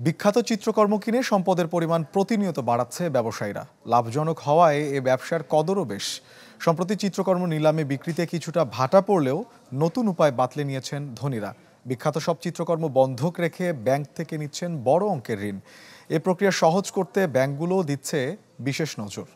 বিখ্যাত চিত্রকর্ম কিনে সম্পদের পরিমাণ প্রতিনিয়ত বাড়াচ্ছে ব্যবসায়ীরা। লাভজনক হওয়ায় এ ব্যবসার কদরও বেশ। সম্প্রতি চিত্রকর্ম নিলামে বিক্রিতে কিছুটা ভাটা পড়লেও নতুন উপায় বাতলে নিয়েছেন ধনীরা। বিখ্যাত সব চিত্রকর্ম বন্ধক রেখে ব্যাংক থেকে নিচ্ছেন বড় অঙ্কের ঋণ। এ প্রক্রিয়া সহজ করতে ব্যাংকগুলোও দিচ্ছে বিশেষ নজর।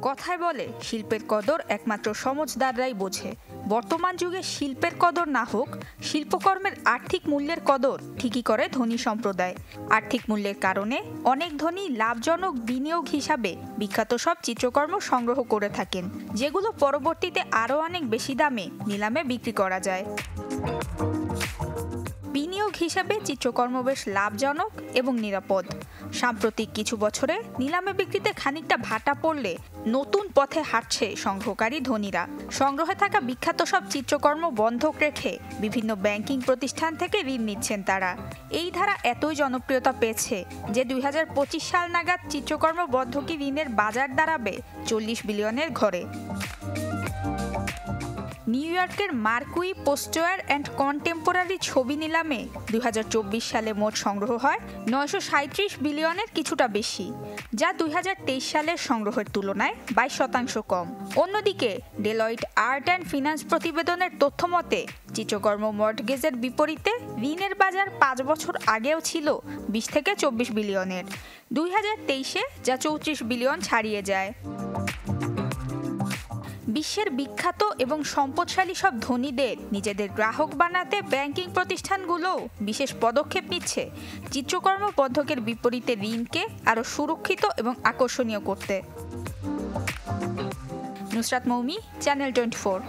কথায় বলে শিল্পের কদর একমাত্র সমঝদাররাই বোঝে। বর্তমান যুগে শিল্পের কদর না হোক, শিল্পকর্মের আর্থিক মূল্যের কদর ঠিকই করে ধনী সম্প্রদায়। আর্থিক মূল্যের কারণে অনেক ধনী লাভজনক বিনিয়োগ হিসাবে বিখ্যাত সব চিত্রকর্ম সংগ্রহ করে থাকেন, যেগুলো পরবর্তীতে আরও অনেক বেশি দামে নিলামে বিক্রি করা যায়। বিনিয়োগ হিসাবে চিত্রকর্ম বেশ লাভজনক এবং নিরাপদ। সাম্প্রতিক কিছু বছরে নিলামে বিক্রিতে খানিকটা ভাটা পড়লে নতুন পথে হাঁটছে সংগ্রহকারী ধনীরা। সংগ্রহে থাকা বিখ্যাত সব চিত্রকর্ম বন্ধক রেখে বিভিন্ন ব্যাংকিং প্রতিষ্ঠান থেকে ঋণ নিচ্ছেন তারা। এই ধারা এতই জনপ্রিয়তা পেয়েছে যে 2025 সাল নাগাদ চিত্রকর্ম বন্ধকি ঋণের বাজার দাঁড়াবে 40 বিলিয়নের ঘরে। নিউ ইয়র্কের মার্কুই পোস্টোয়ার অ্যান্ড কন্টেম্পোরারি ছবি নিলামে 2024 সালে মোট সংগ্রহ হয় 937 বিলিয়নের কিছুটা বেশি, যা 2023 সালের সংগ্রহের তুলনায় 22% কম। অন্যদিকে ডেলয়েট আর্ট অ্যান্ড ফিন্যান্স প্রতিবেদনের তথ্য মতে চিত্রকর্ম মর্টগেজের বিপরীতে ঋণের বাজার 5 বছর আগেও ছিল 20 থেকে 24 বিলিয়নের। 2023-এ যা 34 বিলিয়ন ছাড়িয়ে যায়। বিশ্বের বিখ্যাত এবং সম্পদশালী সব ধনীদের নিজেদের গ্রাহক বানাতে ব্যাংকিং প্রতিষ্ঠানগুলোও বিশেষ পদক্ষেপ নিচ্ছে চিত্রকর্ম বন্ধকের বিপরীতে ঋণকে আরও সুরক্ষিত এবং আকর্ষণীয় করতে। নুসরাত মৌমি, চ্যানেল 24।